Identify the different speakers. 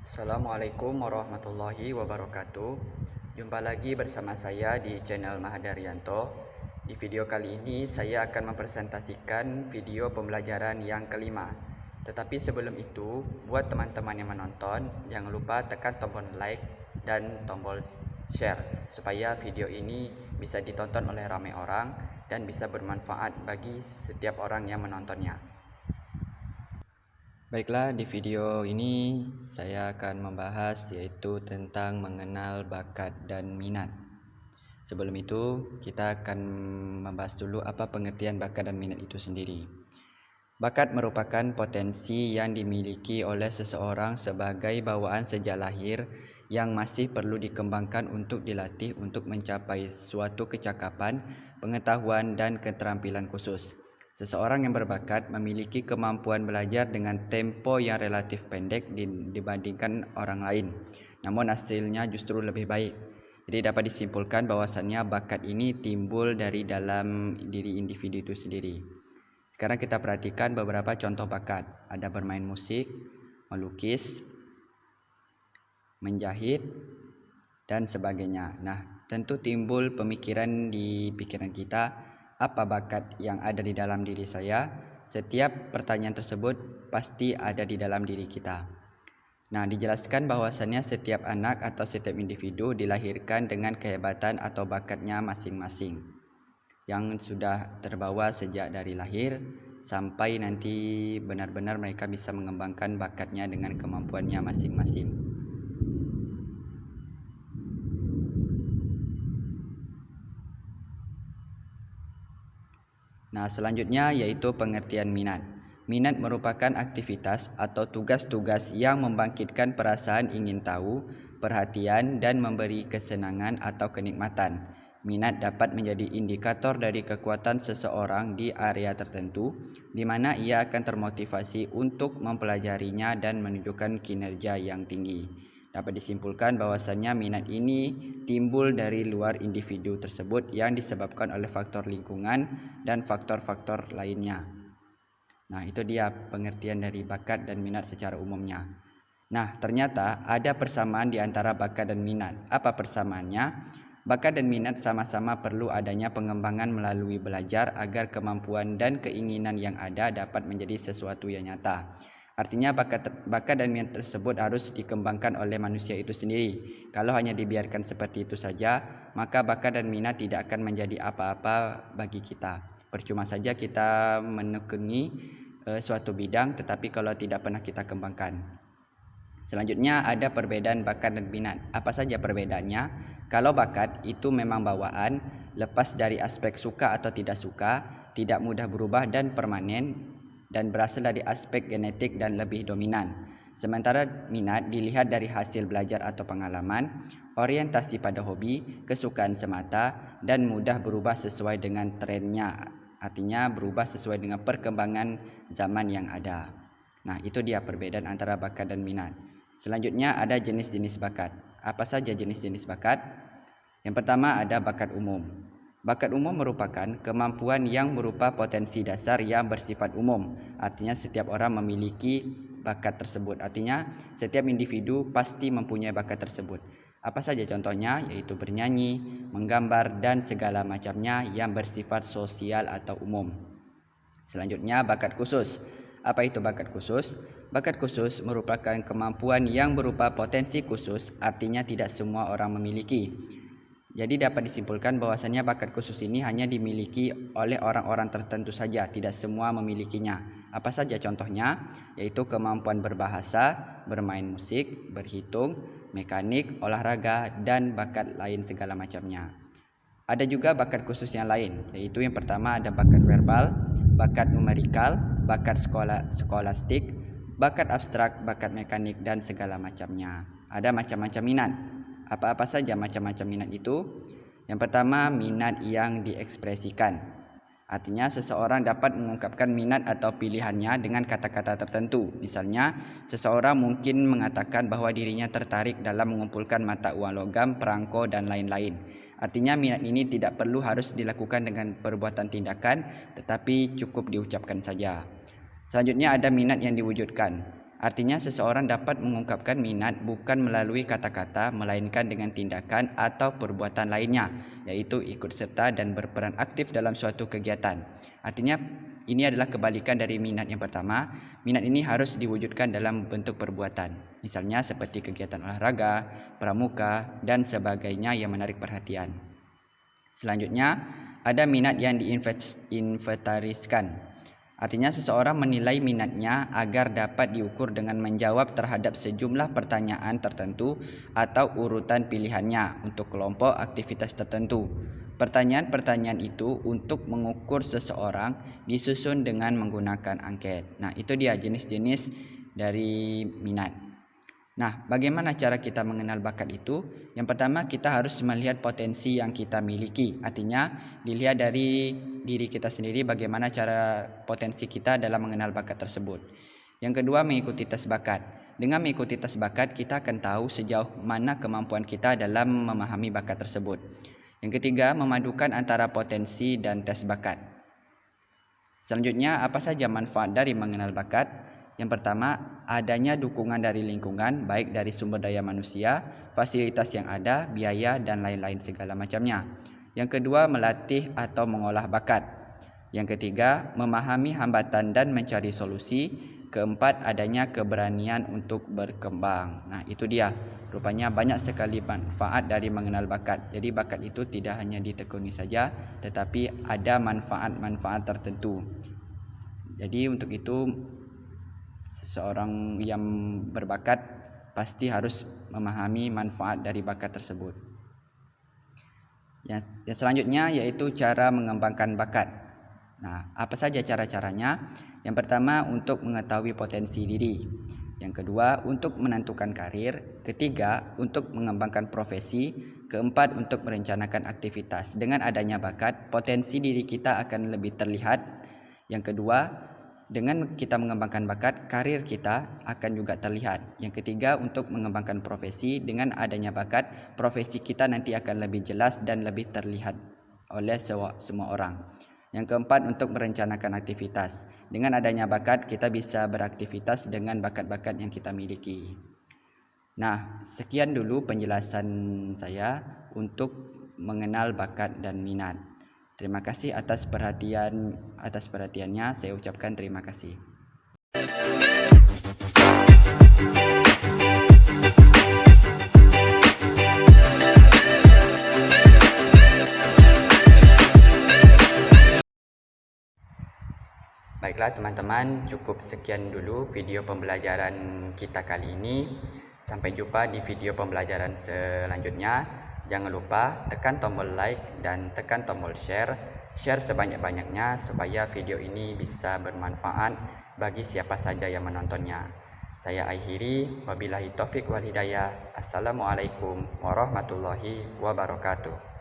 Speaker 1: Assalamualaikum warahmatullahi wabarakatuh. Jumpa lagi bersama saya di channel Mahadaryanto. Di video kali ini saya akan mempresentasikan video pembelajaran yang kelima. Tetapi sebelum itu, buat teman-teman yang menonton, jangan lupa tekan tombol like dan tombol share supaya video ini bisa ditonton oleh ramai orang dan bisa bermanfaat bagi setiap orang yang menontonnya. Baiklah, di video ini saya akan membahas yaitu tentang mengenal bakat dan minat. Sebelum itu, kita akan membahas dulu apa pengertian bakat dan minat itu sendiri. Bakat merupakan potensi yang dimiliki oleh seseorang sebagai bawaan sejak lahir yang masih perlu dikembangkan untuk dilatih untuk mencapai suatu kecakapan, pengetahuan, dan keterampilan khusus. Seseorang yang berbakat memiliki kemampuan belajar dengan tempo yang relatif pendek dibandingkan orang lain, namun hasilnya justru lebih baik. Jadi dapat disimpulkan bahwasannya bakat ini timbul dari dalam diri individu itu sendiri. Sekarang kita perhatikan beberapa contoh bakat. Ada bermain musik, melukis, menjahit, dan sebagainya. Nah, tentu timbul pemikiran di pikiran kita, apa bakat yang ada di dalam diri saya? Setiap pertanyaan tersebut pasti ada di dalam diri kita. Nah, dijelaskan bahwasannya setiap anak atau setiap individu dilahirkan dengan kehebatan atau bakatnya masing-masing yang sudah terbawa sejak dari lahir sampai nanti benar-benar mereka bisa mengembangkan bakatnya dengan kemampuannya masing-masing. Nah, selanjutnya yaitu pengertian minat. Minat merupakan aktivitas atau tugas-tugas yang membangkitkan perasaan ingin tahu, perhatian, dan memberi kesenangan atau kenikmatan. Minat dapat menjadi indikator dari kekuatan seseorang di area tertentu, di mana ia akan termotivasi untuk mempelajarinya dan menunjukkan kinerja yang tinggi. Dapat disimpulkan bahwasannya minat ini timbul dari luar individu tersebut yang disebabkan oleh faktor lingkungan dan faktor-faktor lainnya. Nah, itu dia pengertian dari bakat dan minat secara umumnya. Nah, ternyata ada persamaan di antara bakat dan minat. Apa persamaannya? Bakat dan minat sama-sama perlu adanya pengembangan melalui belajar agar kemampuan dan keinginan yang ada dapat menjadi sesuatu yang nyata. Artinya bakat dan minat tersebut harus dikembangkan oleh manusia itu sendiri. Kalau hanya dibiarkan seperti itu saja, maka bakat dan minat tidak akan menjadi apa-apa bagi kita. Percuma saja kita menekuni suatu bidang tetapi kalau tidak pernah kita kembangkan. Selanjutnya ada perbedaan bakat dan minat. Apa saja perbedaannya? Kalau bakat itu memang bawaan, lepas dari aspek suka atau tidak suka, tidak mudah berubah dan permanen, dan berasal dari aspek genetik dan lebih dominan. Sementara minat dilihat dari hasil belajar atau pengalaman, orientasi pada hobi, kesukaan semata, dan mudah berubah sesuai dengan trennya. Artinya berubah sesuai dengan perkembangan zaman yang ada. Nah, itu dia perbedaan antara bakat dan minat. Selanjutnya ada jenis-jenis bakat. Apa saja jenis-jenis bakat? Yang pertama ada bakat umum. Bakat umum merupakan kemampuan yang berupa potensi dasar yang bersifat umum. Artinya setiap orang memiliki bakat tersebut. Artinya setiap individu pasti mempunyai bakat tersebut. Apa saja contohnya? Yaitu bernyanyi, menggambar, dan segala macamnya yang bersifat sosial atau umum. Selanjutnya bakat khusus. Apa itu bakat khusus? Bakat khusus merupakan kemampuan yang berupa potensi khusus, artinya tidak semua orang memiliki. Jadi dapat disimpulkan bahwasannya bakat khusus ini hanya dimiliki oleh orang-orang tertentu saja, tidak semua memilikinya. Apa saja contohnya? Yaitu kemampuan berbahasa, bermain musik, berhitung, mekanik, olahraga, dan bakat lain segala macamnya. Ada juga bakat khusus yang lain, yaitu yang pertama ada bakat verbal, bakat numerikal, bakat skolastik, bakat abstrak, bakat mekanik, dan segala macamnya. Ada macam-macam minat. Apa-apa saja macam-macam minat itu? Yang pertama, minat yang diekspresikan. Artinya seseorang dapat mengungkapkan minat atau pilihannya dengan kata-kata tertentu. Misalnya, seseorang mungkin mengatakan bahwa dirinya tertarik dalam mengumpulkan mata uang logam, perangko, dan lain-lain. Artinya minat ini tidak perlu harus dilakukan dengan perbuatan tindakan, tetapi cukup diucapkan saja. Selanjutnya ada minat yang diwujudkan. Artinya seseorang dapat mengungkapkan minat bukan melalui kata-kata melainkan dengan tindakan atau perbuatan lainnya, yaitu ikut serta dan berperan aktif dalam suatu kegiatan. Artinya ini adalah kebalikan dari minat yang pertama. Minat ini harus diwujudkan dalam bentuk perbuatan. Misalnya seperti kegiatan olahraga, pramuka, dan sebagainya yang menarik perhatian. Selanjutnya, ada minat yang diinventariskan. Artinya seseorang menilai minatnya agar dapat diukur dengan menjawab terhadap sejumlah pertanyaan tertentu atau urutan pilihannya untuk kelompok aktivitas tertentu. Pertanyaan-pertanyaan itu untuk mengukur seseorang disusun dengan menggunakan angket. Nah, itu dia jenis-jenis dari minat. Nah, bagaimana cara kita mengenal bakat itu? Yang pertama, kita harus melihat potensi yang kita miliki. Artinya, dilihat dari diri kita sendiri bagaimana cara potensi kita dalam mengenal bakat tersebut. Yang kedua, mengikuti tes bakat. Dengan mengikuti tes bakat, kita akan tahu sejauh mana kemampuan kita dalam memahami bakat tersebut. Yang ketiga, memadukan antara potensi dan tes bakat. Selanjutnya, apa saja manfaat dari mengenal bakat? Yang pertama, adanya dukungan dari lingkungan, baik dari sumber daya manusia, fasilitas yang ada, biaya, dan lain-lain segala macamnya. Yang kedua, melatih atau mengolah bakat. Yang ketiga, memahami hambatan dan mencari solusi. Keempat, adanya keberanian untuk berkembang. Nah, itu dia. Rupanya banyak sekali manfaat dari mengenal bakat. Jadi bakat itu tidak hanya ditekuni saja, tetapi ada manfaat-manfaat tertentu. Jadi untuk itu seseorang yang berbakat pasti harus memahami manfaat dari bakat tersebut. Yang selanjutnya yaitu cara mengembangkan bakat. Nah, apa saja cara-caranya? Yang pertama, untuk mengetahui potensi diri. Yang kedua, untuk menentukan karir. Ketiga, untuk mengembangkan profesi. Keempat, untuk merencanakan aktivitas. Dengan adanya bakat, potensi diri kita akan lebih terlihat. Yang kedua, dengan kita mengembangkan bakat, karir kita akan juga terlihat. Yang ketiga, untuk mengembangkan profesi. Dengan adanya bakat, profesi kita nanti akan lebih jelas dan lebih terlihat oleh semua orang. Yang keempat, untuk merencanakan aktivitas. Dengan adanya bakat, kita bisa beraktivitas dengan bakat-bakat yang kita miliki. Nah, sekian dulu penjelasan saya untuk mengenal bakat dan minat. Terima kasih atas perhatiannya. Saya ucapkan terima kasih. Baiklah teman-teman, cukup sekian dulu video pembelajaran kita kali ini. Sampai jumpa di video pembelajaran selanjutnya. Jangan lupa tekan tombol like dan tekan tombol share sebanyak-banyaknya supaya video ini bisa bermanfaat bagi siapa saja yang menontonnya. Saya akhiri, wabillahi taufik wal hidayah. Assalamualaikum warahmatullahi wabarakatuh.